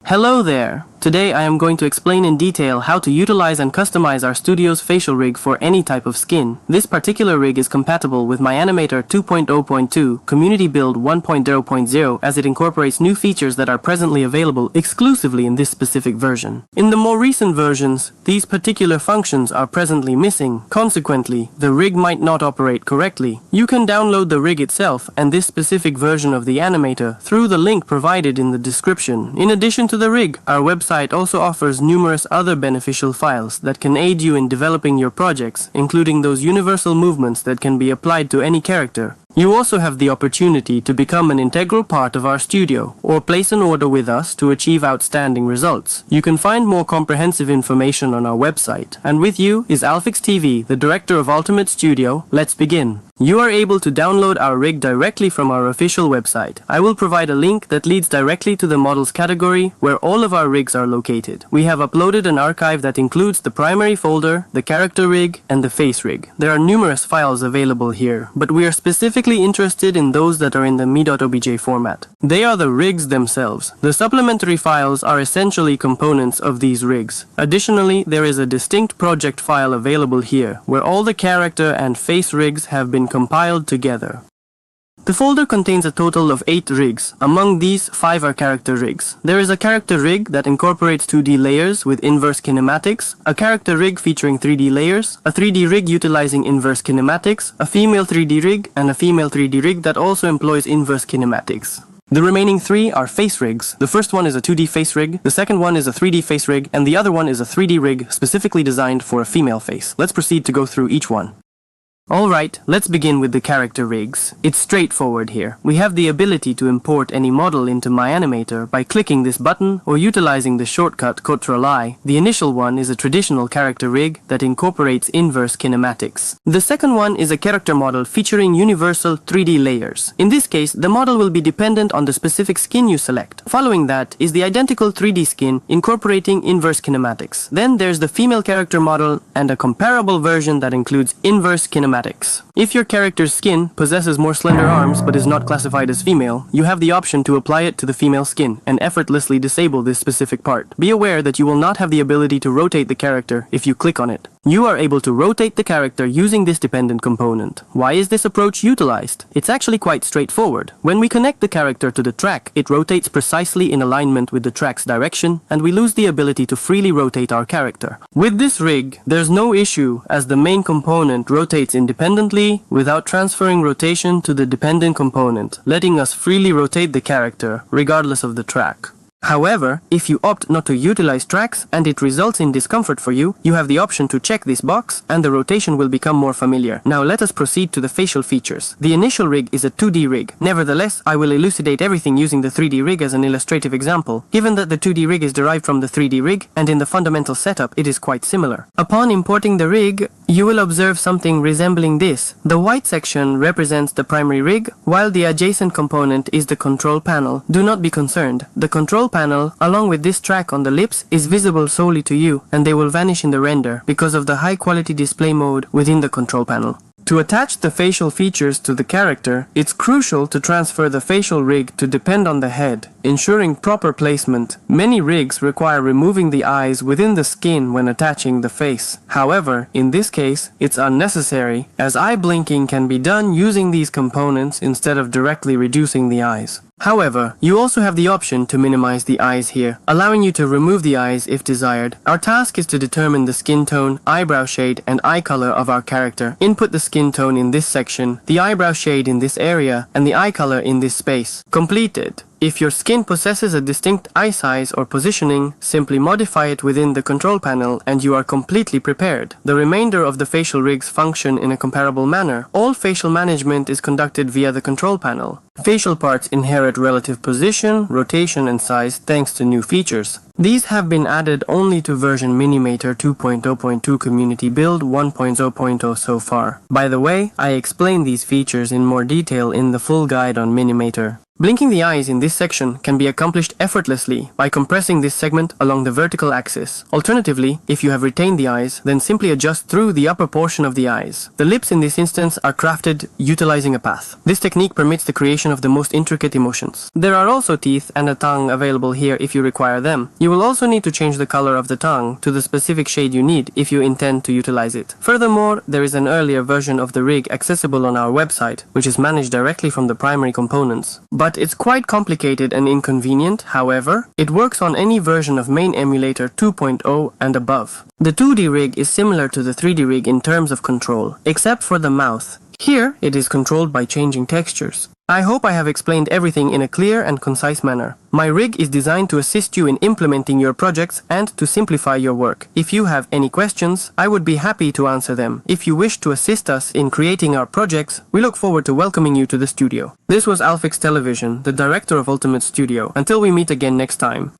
Hello there! Today I am going to explain in detail how to utilize and customize our studio's facial rig for any type of skin. This particular rig is compatible with Mine-imator 2.0.2 Community Build 1.0.0 as it incorporates new features that are presently available exclusively in this specific version. In the more recent versions, these particular functions are presently missing. Consequently, the rig might not operate correctly. You can download the rig itself and this specific version of the animator through the link provided in the description. In addition to the rig, our website also offers numerous other beneficial files that can aid you in developing your projects, including those universal movements that can be applied to any character. You also have the opportunity to become an integral part of our studio, or place an order with us to achieve outstanding results. You can find more comprehensive information on our website. And with you is Alfix TV, the director of Ultimate Studio. Let's begin. You are able to download our rig directly from our official website. I will provide a link that leads directly to the models category where all of our rigs are located. We have uploaded an archive that includes the primary folder, the character rig, and the face rig. There are numerous files available here, but we are specifically interested in those that are in the me.obj format. They are the rigs themselves. The supplementary files are essentially components of these rigs. Additionally, there is a distinct project file available here, where all the character and face rigs have been compiled together. The folder contains a total of 8 rigs. Among these, 5 are character rigs. There is a character rig that incorporates 2D layers with inverse kinematics, a character rig featuring 3D layers, a 3D rig utilizing inverse kinematics, a female 3D rig, and a female 3D rig that also employs inverse kinematics. The remaining 3 are face rigs. The first one is a 2D face rig, the second one is a 3D face rig, and the other one is a 3D rig specifically designed for a female face. Let's proceed to go through each one. Alright, let's begin with the character rigs. It's straightforward here. We have the ability to import any model into Mine-imator by clicking this button or utilizing the shortcut Ctrl-I. The initial one is a traditional character rig that incorporates inverse kinematics. The second one is a character model featuring universal 3D layers. In this case, the model will be dependent on the specific skin you select. Following that is the identical 3D skin incorporating inverse kinematics. Then there's the female character model and a comparable version that includes inverse kinematics. If your character's skin possesses more slender arms but is not classified as female, you have the option to apply it to the female skin and effortlessly disable this specific part. Be aware that you will not have the ability to rotate the character if you click on it. You are able to rotate the character using this dependent component. Why is this approach utilized? It's actually quite straightforward. When we connect the character to the track, it rotates precisely in alignment with the track's direction, and we lose the ability to freely rotate our character. With this rig, there's no issue as the main component rotates independently without transferring rotation to the dependent component, letting us freely rotate the character regardless of the track. However, if you opt not to utilize tracks and it results in discomfort for you, you have the option to check this box and the rotation will become more familiar. Now let us proceed to the facial features. The initial rig is a 2D rig. Nevertheless, I will elucidate everything using the 3D rig as an illustrative example, given that the 2D rig is derived from the 3D rig and in the fundamental setup it is quite similar. Upon importing the rig, you will observe something resembling this. The white section represents the primary rig, while the adjacent component is the control panel. Do not be concerned. The control panel, along with this track on the lips, is visible solely to you, and they will vanish in the render because of the high quality display mode within the control panel. To attach the facial features to the character, it's crucial to transfer the facial rig to depend on the head, ensuring proper placement. Many rigs require removing the eyes within the skin when attaching the face. However, in this case, it's unnecessary, as eye blinking can be done using these components instead of directly reducing the eyes. However, you also have the option to minimize the eyes here, allowing you to remove the eyes if desired. Our task is to determine the skin tone, eyebrow shade, and eye color of our character. Input the skin tone in this section, the eyebrow shade in this area, and the eye color in this space. Completed. If your skin possesses a distinct eye size or positioning, simply modify it within the control panel and you are completely prepared. The remainder of the facial rigs function in a comparable manner. All facial management is conducted via the control panel. Facial parts inherit relative position, rotation, and size thanks to new features. These have been added only to version Mine-imator 2.0.2 Community Build 1.0.0 so far. By the way, I explain these features in more detail in the full guide on Mine-imator. Blinking the eyes in this section can be accomplished effortlessly by compressing this segment along the vertical axis. Alternatively, if you have retained the eyes, then simply adjust through the upper portion of the eyes. The lips in this instance are crafted utilizing a path. This technique permits the creation of the most intricate emotions. There are also teeth and a tongue available here if you require them. You will also need to change the color of the tongue to the specific shade you need if you intend to utilize it. Furthermore, there is an earlier version of the rig accessible on our website, which is managed directly from the primary components. But it's quite complicated and inconvenient. However, it works on any version of Mine-imator 2.0 and above. The 2D rig is similar to the 3D rig in terms of control, except for the mouth. Here, it is controlled by changing textures. I hope I have explained everything in a clear and concise manner. My rig is designed to assist you in implementing your projects and to simplify your work. If you have any questions, I would be happy to answer them. If you wish to assist us in creating our projects, we look forward to welcoming you to the studio. This was Alfix Television, the director of Ultimate Studio. Until we meet again next time.